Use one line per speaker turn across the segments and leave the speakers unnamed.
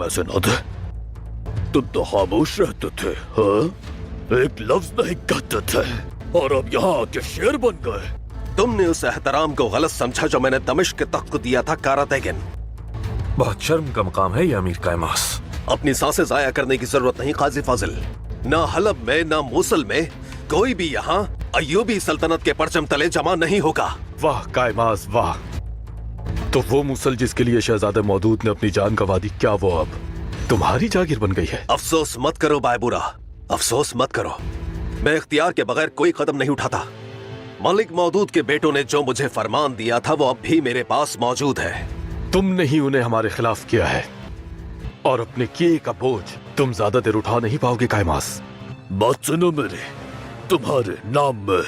पैसे न दे। तुम तो खामोश रहते थे, हाँ? एक लफ्ज नहीं कहते थे और अब यहाँ आके शेर बन गए।
तुमने उस एहतराम को गलत समझा जो मैंने दमिश्क के तख्त को दिया था कारातेगिन।
बहुत शर्म का मकाम है ये अमीर कायमास।
अपनी सांसें जाया करने की जरूरत नहीं काजी फाजिल। ना हलब में ना मूसल में कोई भी यहाँ अय्यूबी सल्तनत के परचम तले जमा नहीं होगा।
वाह कायमास वाह। तो वो मुसल जिसके लिए शहजादे मौदूद ने अपनी जान गंवा दी, क्या वो अब तुम्हारी जागीर बन गई है?
अफसोस मत करो बायबूरा, अफसोस मत करो। मैं इख्तियार के बगैर कोई कदम नहीं उठाता। मलिक मौदूद के बेटों ने जो मुझे फरमान दिया था वो अब भी मेरे पास मौजूद है।
तुमने ही उन्हें हमारे खिलाफ किया है और अपने किए का बोझ तुम ज्यादा देर उठा नहीं पाओगे कायमास। बात सुनो मेरी, तुम्हारे नाम में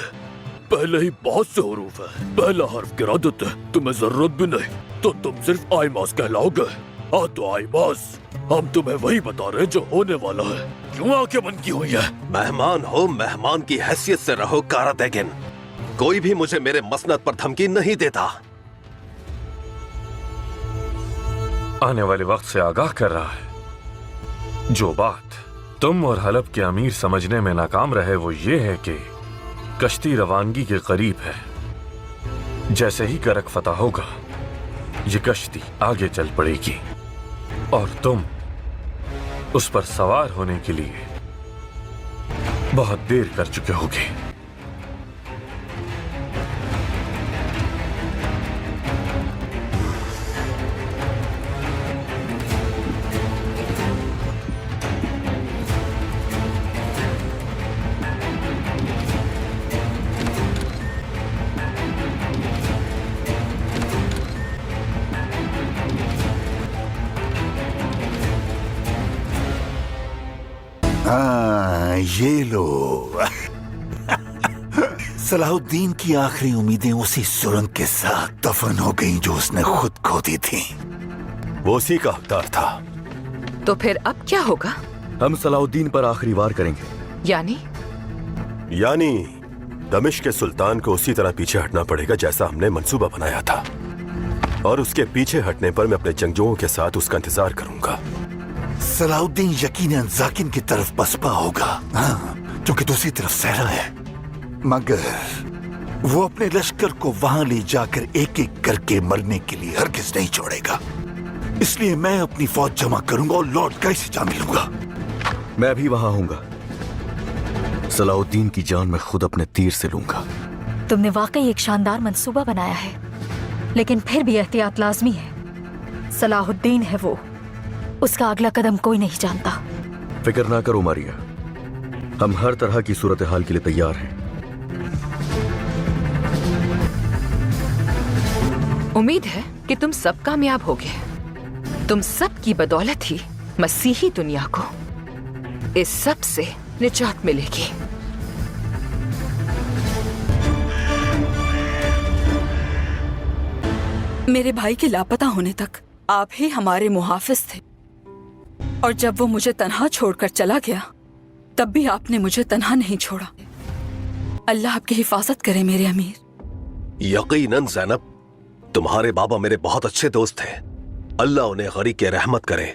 पहले ही बहुत से हरूफ है। पहला हर्फ गिरादत है, तुम्हें जरूरत भी नहीं तो तुम सिर्फ आईमास कहलाओगे। हाँ तो आईमास, हम तुम्हें वही बता रहे जो होने वाला है। क्यों आंखें बंद की हुई है?
मेहमान हो, मेहमान की हैसियत से रहो कारातेगिन। कोई भी मुझे मेरे मसनद पर धमकी नहीं देता।
आने वाले वक्त से आगाह कर रहा है। जो बात तुम और हलब के अमीर समझने में नाकाम रहे वो ये है कि कश्ती रवानगी के करीब है। जैसे ही गरक फतह होगा ये कश्ती आगे चल पड़ेगी और तुम उस पर सवार होने के लिए बहुत देर कर चुके होगे।
हाँ, ये लो। सलाहुद्दीन की आखिरी उम्मीदें उसी सुरंग के साथ दफन हो गईं जो उसने खुद खो दी थी।
वो उसी का हकदार था।
तो फिर अब क्या होगा?
हम सलाहुद्दीन पर आखिरी वार करेंगे।
यानी
दमिश्क के सुल्तान को उसी तरह पीछे हटना पड़ेगा जैसा हमने मंसूबा बनाया था, और उसके पीछे हटने पर मैं अपने जंगजुओं के साथ उसका इंतजार करूंगा।
सलाहुद्दीन यकीनन जाकिन की तरफ पसपा होगा, हाँ, जो कि दूसरी तरफ सहरा है, मगर वो अपने लश्कर को वहां ले जाकर एक एक करके मरने के लिए हरगिज नहीं छोड़ेगा। इसलिए मैं अपनी फौज जमा करूंगा और लौट कर इसे जा मिलूंगा।
मैं भी वहां हूंगा। सलाहुद्दीन की जान मैं खुद अपने तीर से लूंगा।
तुमने वाकई एक शानदार मंसूबा बनाया है, लेकिन फिर भी एहतियात लाजमी है। सलाहुद्दीन है वो, उसका अगला कदम कोई नहीं जानता।
फिक्र ना करो मारिया, हम हर तरह की सूरत हाल के लिए तैयार हैं।
उम्मीद है कि तुम सब कामयाब होगे। तुम सब की बदौलत ही मसीही दुनिया को इस सब से निजात मिलेगी।
मेरे भाई के लापता होने तक आप ही हमारे मुहाफिज थे, और जब वो मुझे तन्हा छोड़कर चला गया तब भी आपने मुझे तन्हा नहीं छोड़ा। अल्लाह आपकी हिफाजत करे मेरे अमीर।
यकीनन ज़ैनब, तुम्हारे बाबा मेरे बहुत अच्छे दोस्त थे। अल्लाह उन्हें गरीक के रहमत करे।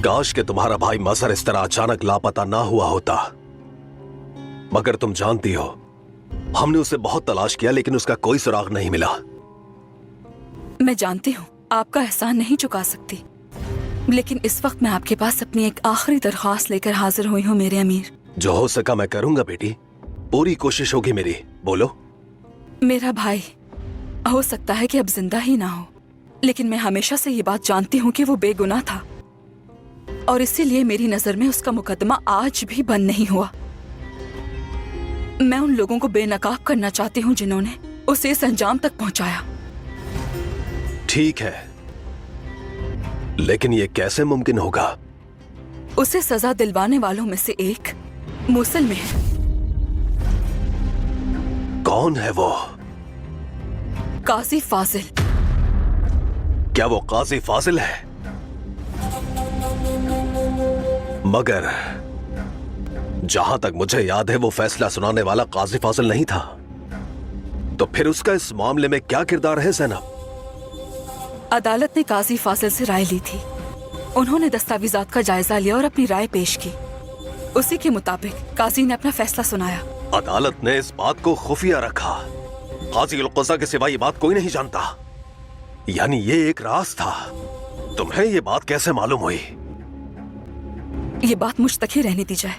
काश के तुम्हारा भाई मजहर इस तरह अचानक लापता ना हुआ होता। मगर तुम जानती हो, हमने उसे बहुत तलाश किया लेकिन उसका कोई सुराग नहीं मिला।
मैं जानती हूँ आपका एहसान नहीं चुका सकती, लेकिन इस वक्त मैं आपके पास अपनी एक आखिरी दरख्वास्त लेकर हाजिर हुई हूँ मेरे अमीर।
जो हो सका मैं करूंगा बेटी, पूरी कोशिश होगी मेरी। बोलो।
मेरा भाई हो सकता है कि अब जिंदा ही ना हो, लेकिन मैं हमेशा से ये बात जानती हूँ कि वो बेगुनाह था, और इसीलिए मेरी नजर में उसका मुकदमा आज भी बंद नहीं हुआ। मैं उन लोगों को बेनकाब करना चाहती हूँ जिन्होंने उसे इस अंजाम तक पहुंचाया।
ठीक है, लेकिन ये कैसे मुमकिन होगा?
उसे सजा दिलवाने वालों में से एक मूसल में है।
कौन है वो?
काजी फाजिल।
क्या वो काजी फाजिल है? मगर जहां तक मुझे याद है वो फैसला सुनाने वाला काजी फाजिल नहीं था। तो फिर उसका इस मामले में क्या किरदार है ज़ैनब?
अदालत ने काजी फासिल से राय ली थी। उन्होंने दस्तावेजात का जायजा लिया और अपनी राय पेश की। उसी के मुताबिक काजी ने अपना फैसला सुनाया।
अदालत ने इस बात को खुफिया रखा। काजी उल क़ज़ा के सिवा ये बात कोई नहीं जानता। यानी ये एक राज था। तुम्हें ये बात कैसे मालूम हुई?
ये बात मुझ तक ही रहने दी जाए।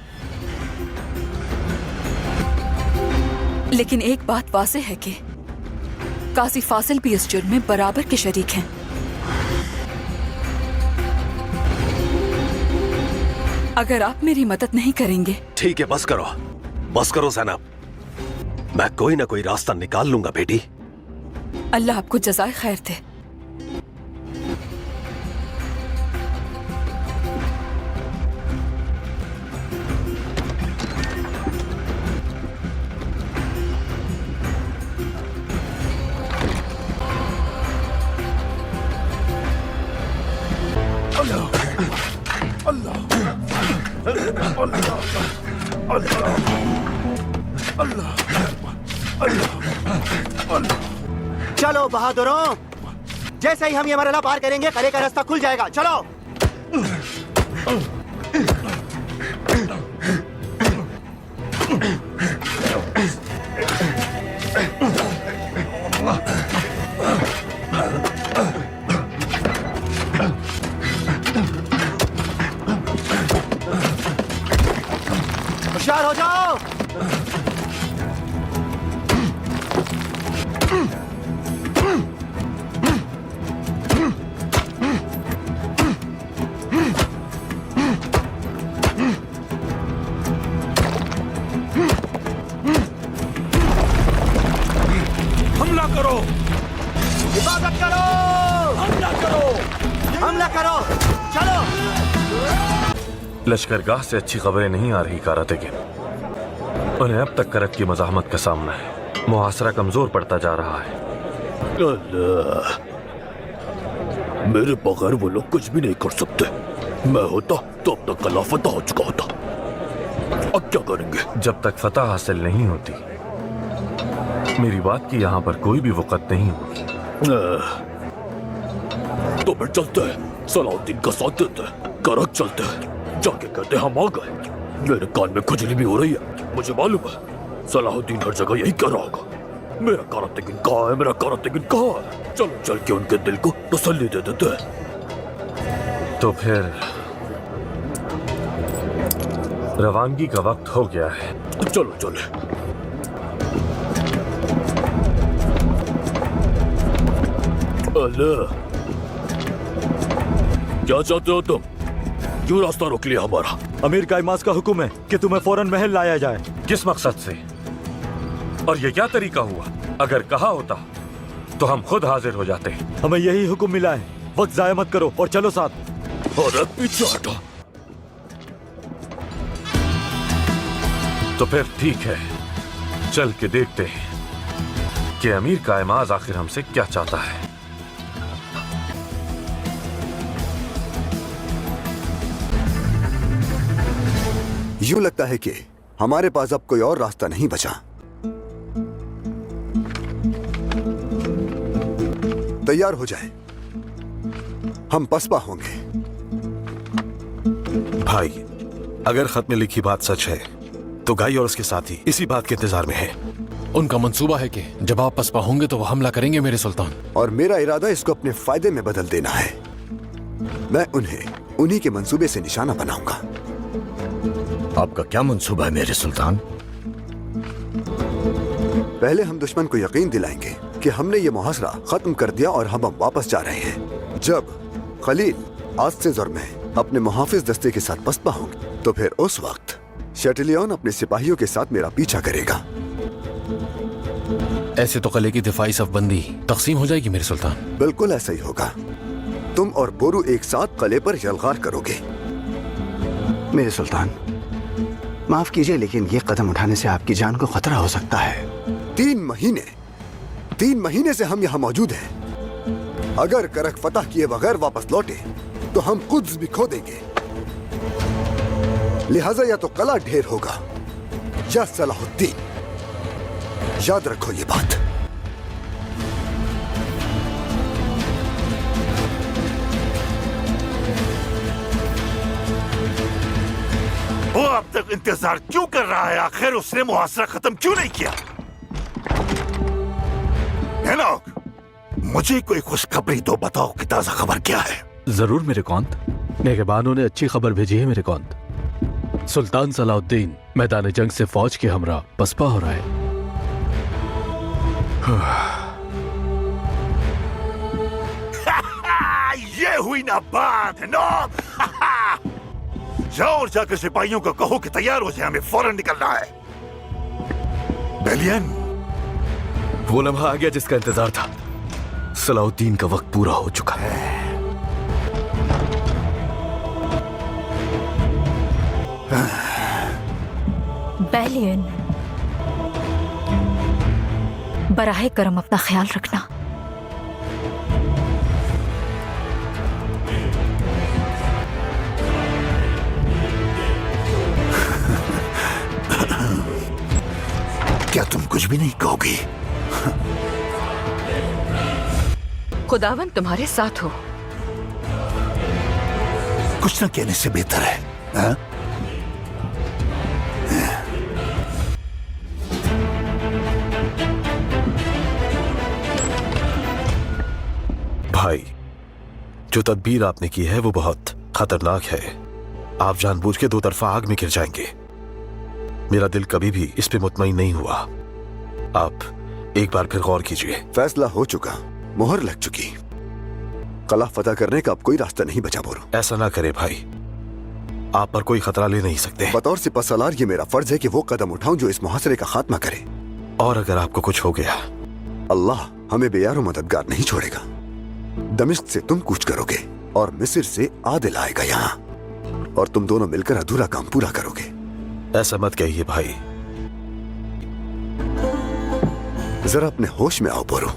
लेकिन एक बात वाज़ेह है कि काजी फासिल भी इस जुर्म में बराबर के शरीक हैं। अगर आप मेरी मदद नहीं करेंगे।
ठीक है, बस करो ज़ैनब। मैं कोई ना कोई रास्ता निकाल लूंगा बेटी।
अल्लाह आपको जज़ाए खैर दे।
चलो बहादुरों, जैसे ही हम ये मरहला पार करेंगे कले का रास्ता खुल जाएगा। चलो। होशियार हो जाओ।
हमला करो,
हिफाजत करो, हमला करो। चलो।
लश्करगाह से अच्छी खबरें नहीं आ रही कारातेगिन। उन्हें अब तक करक की मज़ाहमत का सामना है। मुहासरा कमजोर पड़ता जा रहा है।
अल्लाह, मेरे बगैर वो लोग कुछ भी नहीं कर सकते। मैं होता तो अब तक कला फतह हो चुका होता। अब क्या करेंगे?
जब तक फतह हासिल नहीं होती, मेरी बात की यहाँ पर कोई भी वक़्त नहीं होगी।
तो फिर चलते हैं, सलाहुद्दीन का साथ देते हैं, करक चलते हैं, जाके कहते हम आ गए। मेरे कान में खुजली भी हो रही है। मुझे मालूम है सलाहुद्दीन हर जगह यही कर रहा होगा। मेरा कारातेगिन कहाँ है? मेरा कारातेगिन कहाँ है? चलो चल के उनके दिल को तसल्ली दे देते हैं।
तो फिर रवानगी का वक्त हो गया है।
चलो चले। अल्लाह, क्या चाहते हो तुम? क्यों रास्ता रोक लिया हमारा?
अमीर कायमास का हुक्म है कि तुम्हें फौरन महल लाया जाए।
किस मकसद से? और ये क्या तरीका हुआ? अगर कहा होता तो हम खुद हाजिर हो जाते।
हमें यही हुक्म मिला है। वक्त जाया मत करो और चलो साथ।
और पीछे हटो।
तो फिर ठीक है, चल के देखते हैं कि अमीर कायमाज आखिर हमसे क्या चाहता है।
यूं लगता है कि हमारे पास अब कोई और रास्ता नहीं बचा। तैयार हो जाए, हम पसपा होंगे।
भाई, अगर खत में लिखी बात सच है तो गाई और उसके साथी इसी बात के इंतजार में है।
उनका मंसूबा है कि जब आप पसपा होंगे तो वो हमला करेंगे मेरे सुल्तान।
और मेरा इरादा इसको अपने फायदे में बदल देना है। मैं उन्हें उन्हीं के मंसूबे से निशाना बनाऊंगा।
आपका क्या मंसूबा है मेरे सुल्तान?
पहले हम दुश्मन को यकीन दिलाएंगे कि हमने ये मुहासरा खत्म कर दिया और हम वापस जा रहे हैं। जब खलील आस्ते ज़र में अपने मुहाफिज दस्ते के साथ पसपा होंगे तो फिर उस वक्त शटलियन अपने सिपाहियों के साथ मेरा पीछा करेगा।
ऐसे तो किले की दिफाई सफबंदी तकसीम हो जाएगी मेरे सुल्तान।
बिल्कुल ऐसा ही होगा। तुम और बोरू एक साथ किले पर यलगार करोगे।
मेरे सुल्तान, माफ कीजिए लेकिन ये कदम उठाने से आपकी जान को खतरा हो सकता है।
3 महीने से हम यहाँ मौजूद हैं। अगर करक फतह किए बगैर वापस लौटे तो हम कुद्स भी खो देंगे। लिहाजा या तो कला ढेर होगा या सलाहुद्दीन। याद रखो ये बात।
वो अब तक इंतजार क्यों कर रहा है? आखिर उसने मुहासरा खत्म क्यों नहीं किया? एनोक, मुझे कोई खुशखबरी तो बताओ कि ताजा खबर क्या है?
जरूर मेरे कौंत। नेगेबानों ने अच्छी खबर भेजी है मेरे कौंत। सुल्तान सलाहुद्दीन मैदान जंग से फौज के हमरा पसपा हो रहा है।
ये हुई ना बात, एनोक। जाओ और जाकर सिपाहियों को कहो कि तैयार हो जाए, हमें फौरन निकलना है। बेलियन,
वो लम्हा आ गया जिसका इंतजार था। सलाहुद्दीन का वक्त पूरा हो चुका है।
बेलियन, बराहे करम अपना ख्याल रखना।
क्या तुम कुछ भी नहीं कहोगी?
खुदावन तुम्हारे साथ हो।
कुछ न कहने से बेहतर है, हा?
भाई, जो तदबीर आपने की है वो बहुत खतरनाक है। आप जानबूझ के दो तरफा आग में गिर जाएंगे। मेरा दिल कभी भी इस पे मुतमईन नहीं हुआ। आप एक बार फिर गौर कीजिए।
फैसला हो चुका, मोहर लग चुकी। कला फतह करने का अब कोई रास्ता नहीं बचा बोरो।
ऐसा ना करे भाई, आप पर कोई खतरा ले नहीं सकते।
बतौर सिपहसालार ये मेरा फर्ज है कि वो कदम उठाऊं जो इस मुहासरे का खात्मा करे।
और अगर आपको कुछ हो गया,
अल्लाह हमें बेयारो मददगार नहीं छोड़ेगा। दमिश्क से तुम कूच करोगे और मिस्र से आदिल आएगा यहाँ, और तुम दोनों मिलकर अधूरा काम पूरा करोगे।
ऐसा मत कहिए भाई।
जरा अपने होश में आओ बोरो।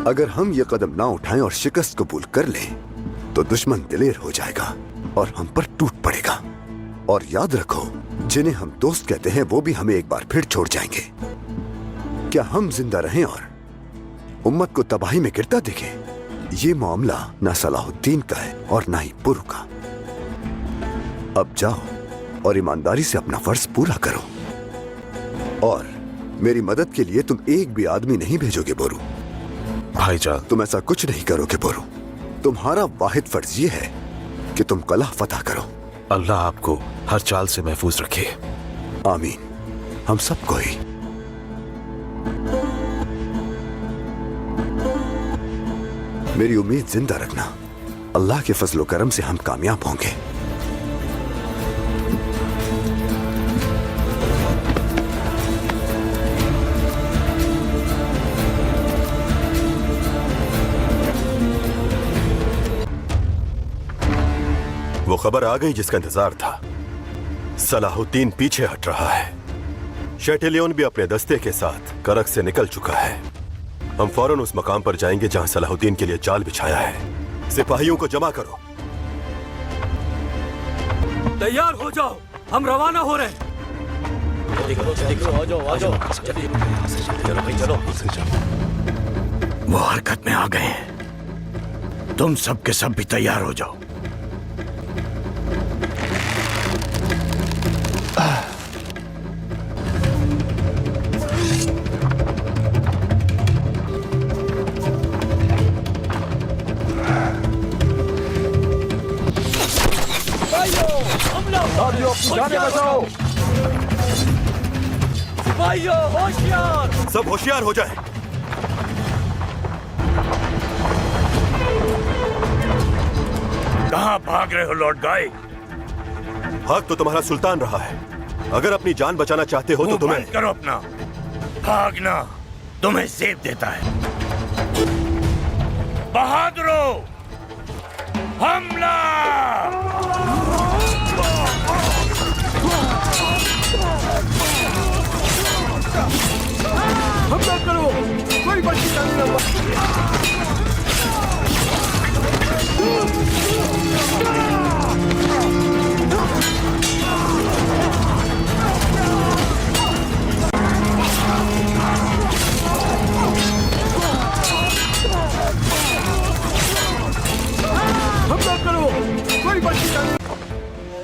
अगर हम ये कदम ना उठाएं और शिकस्त कबूल कर लें तो दुश्मन दिलेर हो जाएगा और हम पर टूट पड़ेगा। और याद रखो, जिन्हें हम दोस्त कहते हैं वो भी हमें एक बार फिर छोड़ जाएंगे। क्या हम जिंदा रहें और उम्मत को तबाही में गिरता देखें? ये मामला ना सलाहुद्दीन का है और ना ही पुरु का। अब जाओ और ईमानदारी से अपना फर्ज पूरा करो। और मेरी मदद के लिए तुम एक भी आदमी नहीं भेजोगे बोरू।
भाईजान,
तुम ऐसा कुछ नहीं करोगे बोरू। तुम्हारा वाहिद फर्ज ये है कि तुम कला फतह करो।
अल्लाह आपको हर चाल से महफूज रखे।
आमीन। हम सबको ही। मेरी उम्मीद जिंदा रखना। अल्लाह के फजलो करम से हम कामयाब होंगे।
वो खबर आ गई जिसका इंतजार था। सलाहुद्दीन पीछे हट रहा है। शेटेलियन भी अपने दस्ते के साथ करक से निकल चुका है। हम फौरन उस मकाम पर जाएंगे जहां सलाहुद्दीन के लिए जाल बिछाया है। सिपाहियों को जमा करो।
तैयार हो जाओ, हम रवाना हो रहे हैं।
वो हरकत में आ गए हैं। तुम सब के सब भी तैयार हो जाओ।
जाने बचाओ। सिपाहियों होशियार।
सब होशियार हो जाए।
कहां भाग रहे हो लॉर्ड गाय?
हक तो तुम्हारा सुल्तान रहा है। अगर अपनी जान बचाना चाहते हो तो तुम्हें
करो अपना। भागना तुम्हें जेब देता है। बहादुरों, हमला!
हमला करो, कोई बच्ची नहीं लगा।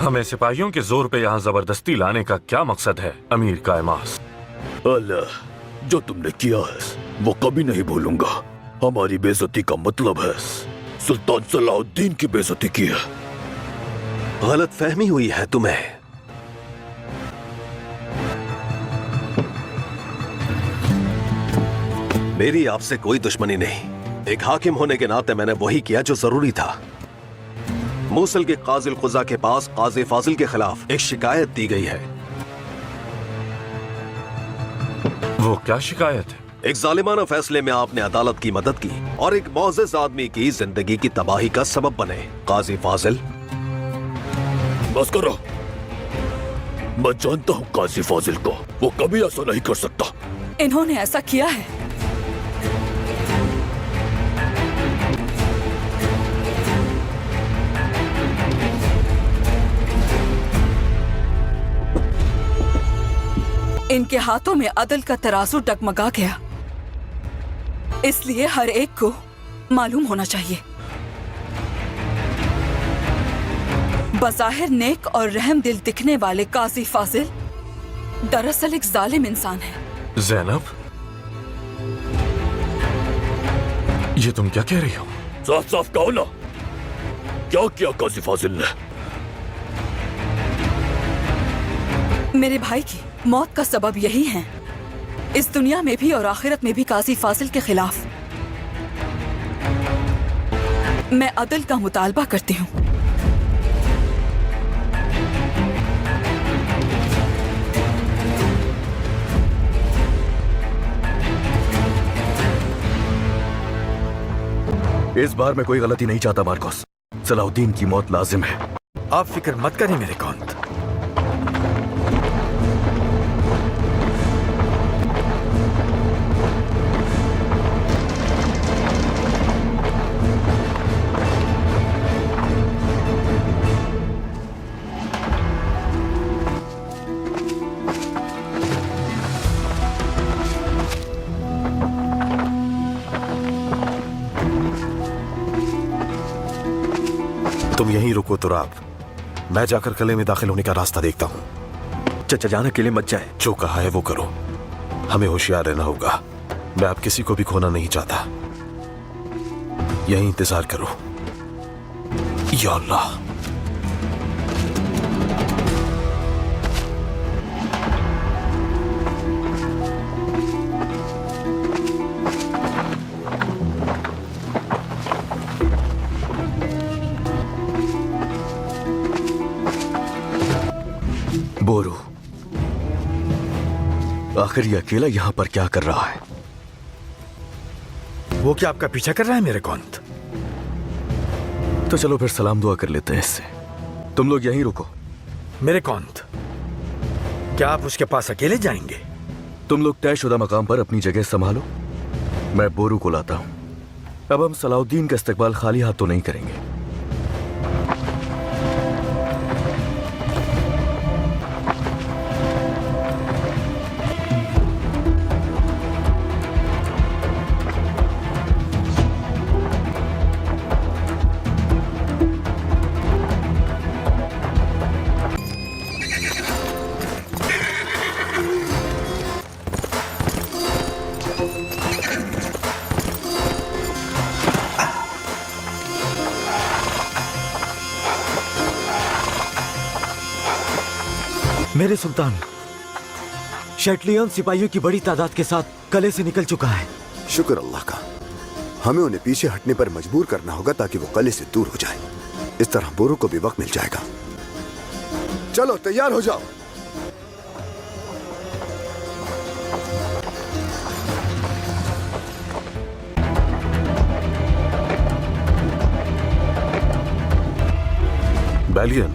हमें सिपाहियों के जोर पे यहाँ जबरदस्ती लाने का क्या मकसद है अमीर कायमास?
अल्लाह, जो तुमने किया है वो कभी नहीं भूलूंगा। हमारी बेइज्जती का मतलब है सुल्तान सलाहुद्दीन की बेइज्जती की है।
गलत फहमी हुई है तुम्हें। मेरी आपसे कोई दुश्मनी नहीं। एक हाकिम होने के नाते मैंने वही किया जो जरूरी था। मूसल के काजिल खुजा के पास काजी फाजिल के खिलाफ एक शिकायत दी गई है।
वो क्या शिकायत है?
एक जालिमाना फैसले में आपने अदालत की मदद की और एक मोअज़्ज़ज़ आदमी की जिंदगी की तबाही का सबब बने। काजी फाजिल,
बस करो। मैं जानता हूँ काजी फाजिल को, वो कभी ऐसा नहीं कर सकता।
इन्होंने ऐसा किया है। इनके हाथों में अदल का तराजू डगमगा गया, इसलिए हर एक को मालूम होना चाहिए। बज़ाहिर नेक और रहम दिल दिखने वाले काजी फाजिल दरअसल एक जालिम इंसान है।
ज़ैनब, ये तुम क्या कह रही हो?
साफ साफ कहो ना, क्या किया काजी फाजिल ने?
मेरे भाई की मौत का सबब यही है। इस दुनिया में भी और आखिरत में भी काजी फाजिल के खिलाफ मैं अदल का मुतालबा करती हूँ।
इस बार मैं कोई गलती नहीं चाहता मार्कोस। सलाहुद्दीन की मौत लाजिम है।
आप फिक्र मत करें मेरे कौंत।
तुम यहीं रुको तुराब, मैं जाकर किले में दाखिल होने का रास्ता देखता हूँ।
चचा जाना के लिए मत जाए।
जो कहा है वो करो, हमें होशियार रहना होगा। मैं आप किसी को भी खोना नहीं चाहता। यहीं इंतजार करो। या अल्लाह।
बोरू, आखिर ये अकेला यहां पर क्या कर रहा है?
वो क्या आपका पीछा कर रहा है मेरे कौंत?
तो चलो फिर सलाम दुआ कर लेते हैं इससे। तुम लोग यहीं रुको।
मेरे कौंत, क्या आप उसके पास अकेले जाएंगे?
तुम लोग तयशुदा मकाम पर अपनी जगह संभालो, मैं बोरू को लाता हूं। अब हम सलाहुद्दीन का इस्तकबाल खाली हाथ तो नहीं करेंगे।
मेरे सुल्तान, शेटलियन सिपाहियों की बड़ी तादाद के साथ कले से निकल चुका है।
शुक्र अल्लाह का। हमें उन्हें पीछे हटने पर मजबूर करना होगा ताकि वो कले से दूर हो जाए। इस तरह बोरू को भी वक्त मिल जाएगा। चलो तैयार हो जाओ।
बैलियन,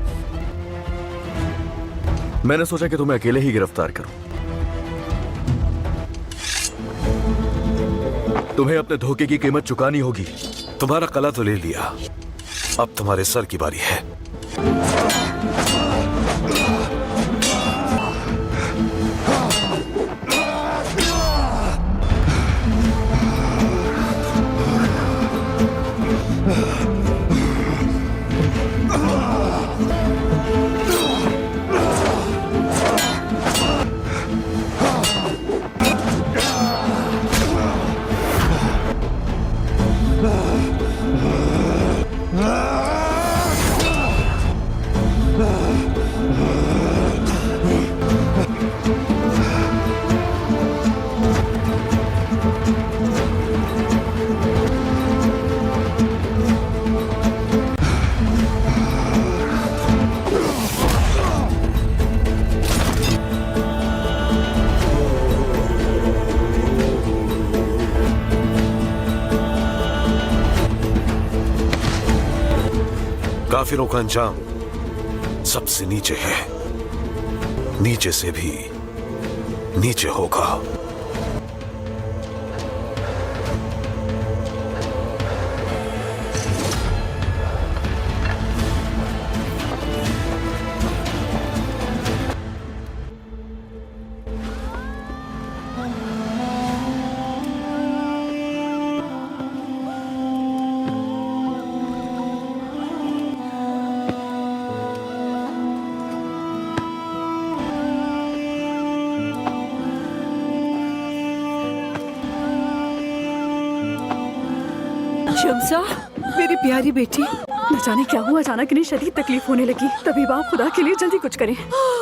मैंने सोचा कि तुम्हें अकेले ही गिरफ्तार करूं। तुम्हें अपने धोखे की कीमत चुकानी होगी।
तुम्हारा कला तो ले लिया, अब तुम्हारे सर की बारी है।
काफिरों का अंजाम सबसे नीचे है, नीचे से भी नीचे होगा।
शम्सा, मेरी प्यारी बेटी, न जाने क्या हुआ, अचानक इन्हें शदीद तकलीफ होने लगी। तभी बाप खुदा के लिए जल्दी कुछ करें।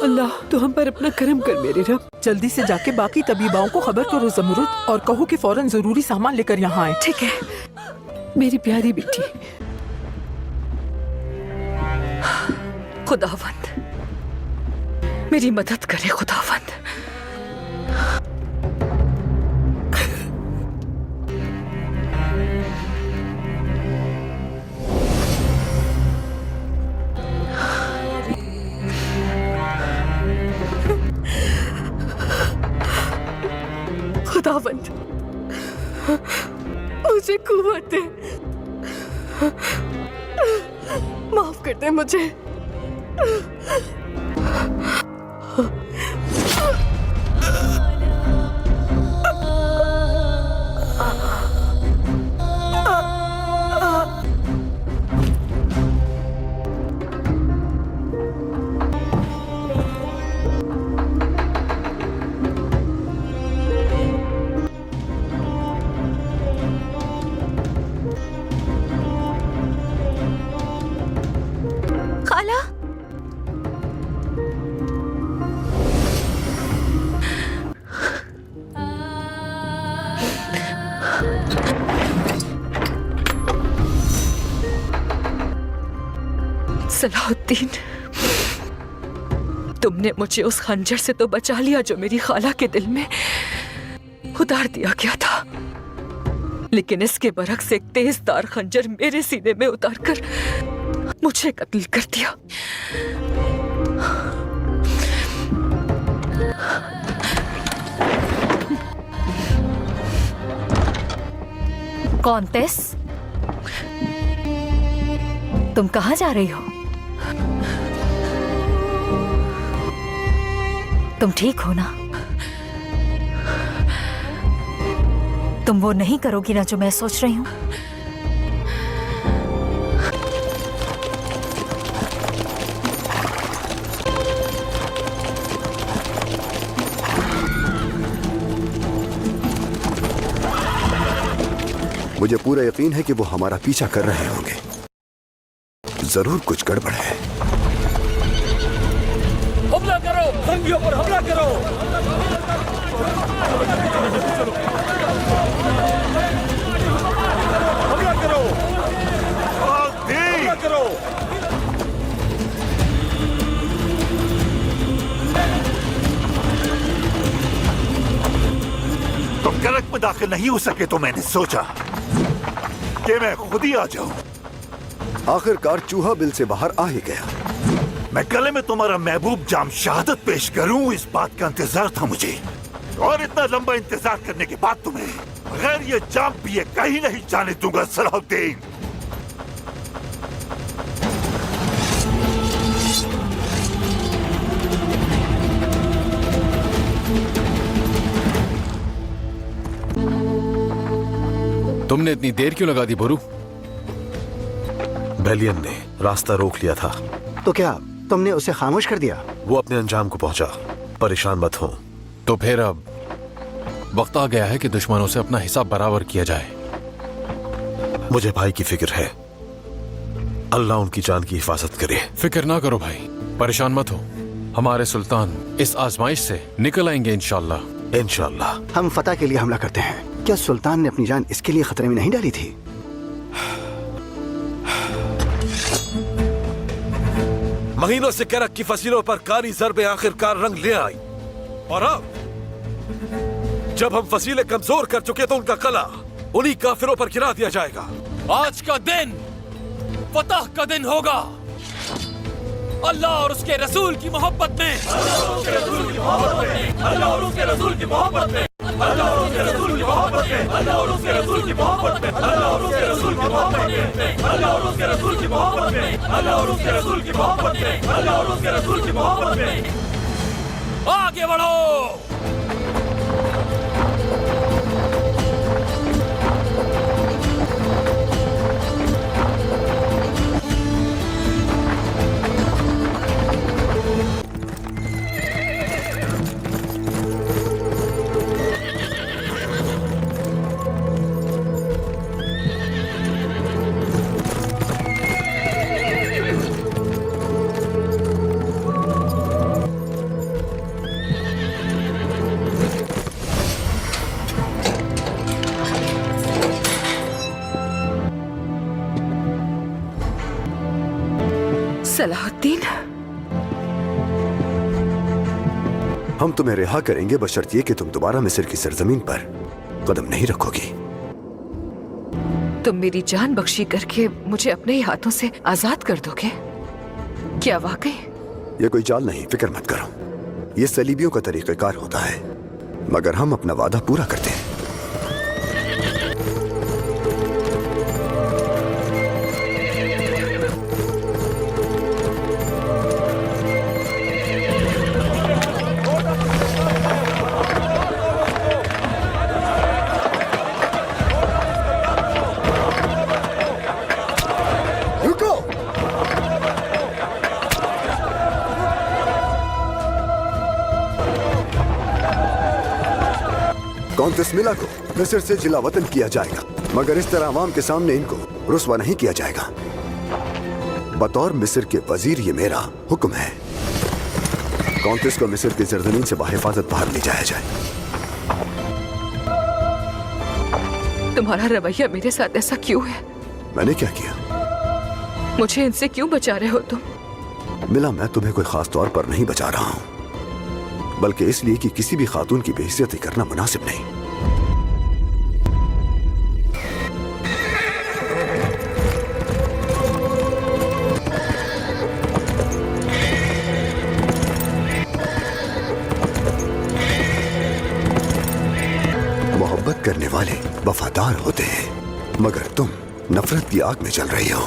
अल्लाह तो हम पर अपना करम कर मेरे रब। जल्दी से जाके बाकी तबीबाओं को खबर करो ज़मरुद, और कहो कि फौरन जरूरी सामान लेकर यहाँ आए।
ठीक है
मेरी प्यारी बेटी।
खुदावंद मेरी मदद करे खुदावंद।
खुदावंद मुझे कुव्वत दे, माफ कर दे मुझे।
खाला, सलाहुद्दीन, तुमने मुझे उस खंजर से तो बचा लिया जो मेरी खाला के दिल में उतार दिया गया था, लेकिन इसके बरक्स एक तेजदार खंजर मेरे सीने में उतारकर मुझे कत्ल कर दिया।
कौन तेस? तुम कहाँ जा रही हो? तुम ठीक हो ना? तुम वो नहीं करोगी ना जो मैं सोच रही हूँ?
मुझे पूरा यकीन है कि वो हमारा पीछा कर रहे होंगे। जरूर कुछ गड़बड़ है।
हमला करो, संगियों पर हमला करो। हमला करो, हमला करो।
तुम करक में दाखिल नहीं हो सके तो मैंने सोचा कि मैं खुद ही आ जाऊं।
आखिरकार चूहा बिल से बाहर आ ही गया।
मैं गले में तुम्हारा महबूब जाम शहादत पेश करूं, इस बात का इंतजार था मुझे। और इतना लंबा इंतजार करने के बाद तुम्हें बगैर ये जाम पिए कहीं नहीं जाने दूंगा सलाहुद्दीन।
तुमने इतनी देर क्यों लगा दी बोरू?
बेलियन ने रास्ता रोक लिया था।
तो क्या तुमने उसे खामोश कर दिया?
वो अपने अंजाम को पहुंचा। परेशान मत हो।
तो फिर अब वक्त आ गया है कि दुश्मनों से अपना हिसाब बराबर किया जाए।
मुझे भाई की फिक्र है। अल्लाह उनकी जान की हिफाजत करे।
फिक्र ना करो भाई, परेशान मत हो। हमारे सुल्तान इस आजमाइश से निकल आएंगे इंशाअल्लाह।
इंशाअल्लाह।
हम फतह के लिए हमला करते हैं। क्या सुल्तान ने अपनी जान इसके लिए खतरे में नहीं डाली थी?
महीनों से करक की फसलों पर कारी ज़रबे आखिरकार रंग ले आई, और अब जब हम फसीलें कमजोर कर चुके तो उनका कला उन्हीं काफिरों पर गिरा दिया जाएगा।
आज का दिन फतह का दिन होगा।
अल्लाह और उसके रसूल की मोहब्बत में, अल्लाह और उसके रसूल की मोहब्बत में, अल्लाह और उसके रसूल की मोहब्बत में, अल्लाह और उसके रसूल की मोहब्बत में, अल्लाह और उसके रसूल की मोहब्बत में, अल्लाह और उसके रसूल की मोहब्बत में, अल्लाह और उसके रसूल की मोहब्बत में, अल्लाह और उसके रसूल की मोहब्बत में, अल्लाह और उसके रसूल की मोहब्बत में। आगे बढ़ो।
सलाहुद्दीन,
हम तुम्हें रिहा करेंगे बशर्त ये कि तुम दोबारा मिस्र की सरजमीन पर कदम नहीं रखोगी।
तुम मेरी जान बख्शी करके मुझे अपने ही हाथों से आजाद कर दोगे? क्या वाकई?
ये कोई चाल नहीं, फिक्र मत करो। ये सलीबियों का तरीक़ेकार होता है, मगर हम अपना वादा पूरा करते हैं। कौंतिस्मिला को मिस्र से जिला वतन किया जाएगा, मगर इस तरह अवाम के सामने इनको रुस्वा नहीं किया जाएगा। बतौर मिस्र के वजीर ये मेरा हुक्म है। कौंतिस को मिस्र की सरजमीन से बाहिफाजत बाहर ले जाया जाए।
तुम्हारा रवैया मेरे साथ ऐसा क्यों है?
मैंने क्या किया?
मुझे इनसे क्यों बचा रहे हो तुम?
मिला, मैं तुम्हें कोई खास तौर पर नहीं बचा रहा हूं, बल्कि इसलिए कि किसी भी खातून की बेइज्जती करना मुनासिब नहीं। मोहब्बत करने वाले वफादार होते हैं, मगर तुम नफरत की आग में जल रही हो।